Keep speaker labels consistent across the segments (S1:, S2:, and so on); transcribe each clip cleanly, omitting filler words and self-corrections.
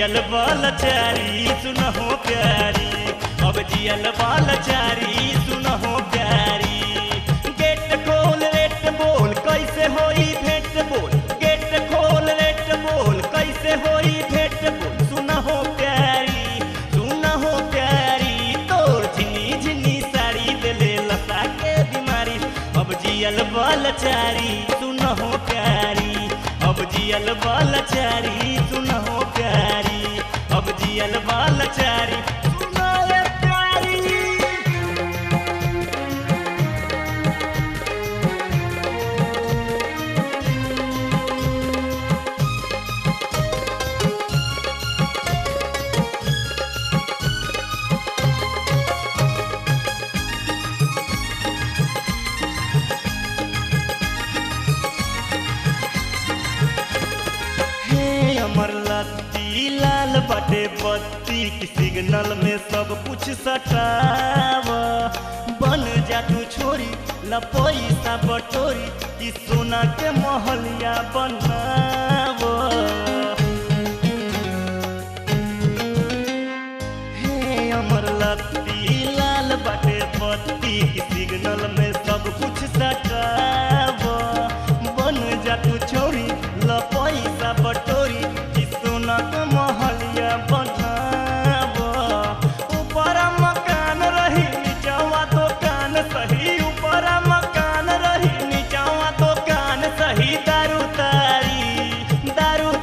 S1: जियल बालचारी सुनहो प्यारी, अब जियल बालचारी सुनहो प्यारी। गेट खोल रेट बोल कैसे होई भेंट बोल, गेट खोल रेट बोल कैसे होई भेंट बोल। सुनहो प्यारी सुनहो प्यारी, तोर झिनी झिनी साड़ी देले लता के बीमारी। अब जियल बालचारी सुनहो प्यारी, अब जियल बालचारी सुनहो प्यारी, अब जियल बालचारी सुनहो प्यारी। हमर लत्ती लाल बाटे बत्ती की सिग्नल में सब कुछ सटाव। बन जा तू छोरी ल पैसा बटोरी कि सोना के महलिया बनाव। हे हमर लत्ती लाल बाटे बत्ती की सिग्नल में सब कुछ सटाव। बन जा तू छोरी ल पैसा बटोरी कि सोना के महलिया बनाव। ऊपर मकान रही नीचवा दुकान सही, ऊपर मकान रही नीचवा दुकान सही। दारू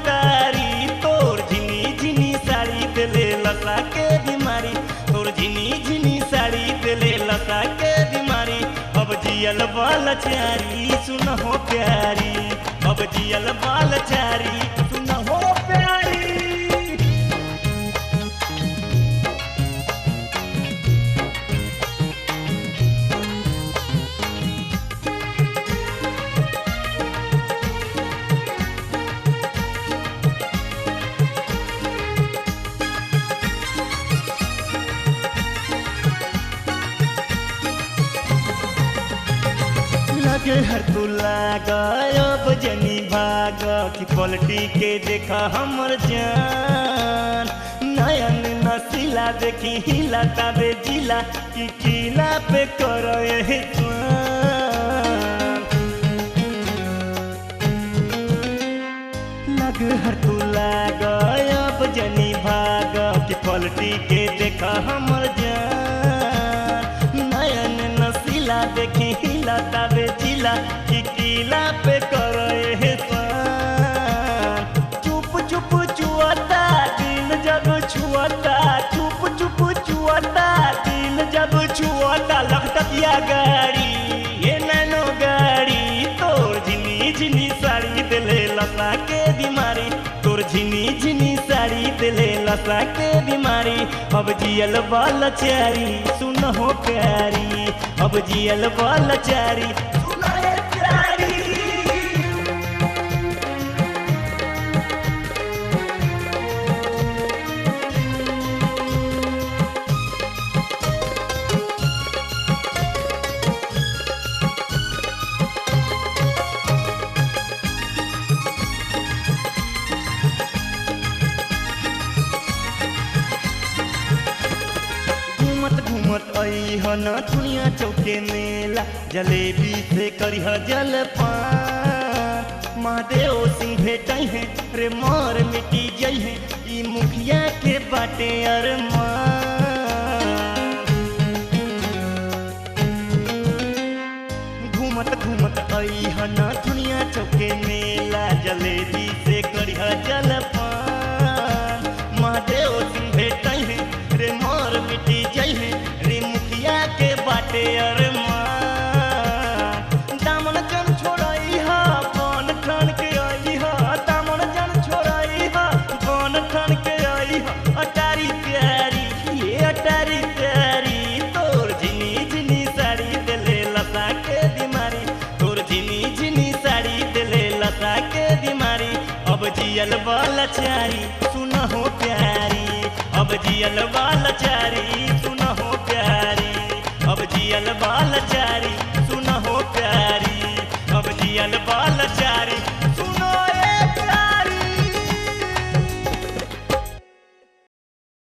S1: तारी तोर झिनी झिनी साड़ी देले लता के बीमारी, तोर झिनी झिनी साड़ी देले लता के बीमारी। अब जियल बालचारी सुनहो प्यारी, अब जियल बालचारी सुनहो प्यारी। लगे हर तू लागा अब जनी भाग कि पलटी के देखा हमर जान। नयन नसीला देखी हिला ताबे जिला कि किला पे करो यही लग हर तू लागा अब जनी भाग कि पलटी के देखा हमर जान। नयन नसीला देखी हिला ताबे जिला कि किला पे करो चुप चुप चुआता दिल जब छुआता, चुप चुप चुआता दिल जब छुआता। लखतकिया गाड़ी ये नैनो गाड़ी, तोर झिनी झिनी साड़ी दिले लता के बीमारी, तोर झिनी झिनी साड़ी दिले लता के बीमारी। अब जियल बालचारी सुनहो प्यारी, अब जियल बालचारी सुनहो प्यारी। आई हो न दुनिया चौके मेला, जलेबी से करिह जलपान। महादेव सिंह भेटै है रे मार मिटी जई है, ई मुखिया के बाटे अरमान। घूमत घूमत आई हो न दुनिया चौके मेला, जलेबी से करिह जलपान। महादेव सिंह भेटै है रे मार मिटी जई है, के बाटे अरमान। दामन जन छोड़ाई हा कौन ठान के आई हा, दामन जन छोड़ाई हा कौन ठान के आई हा। अटारी प्यारी ये अटारी प्यारी, तोर झिनी झिनी साड़ी दिले लता के बीमारी, तोर झिनी झिनी साड़ी दिले लता के बीमारी। अब जियल बालचारी सुनहो प्यारी, अब जियल बालचारी सुनहो प्यारी, अब जियल बालचारी सुनहो प्यारी, अब जियल बालचारी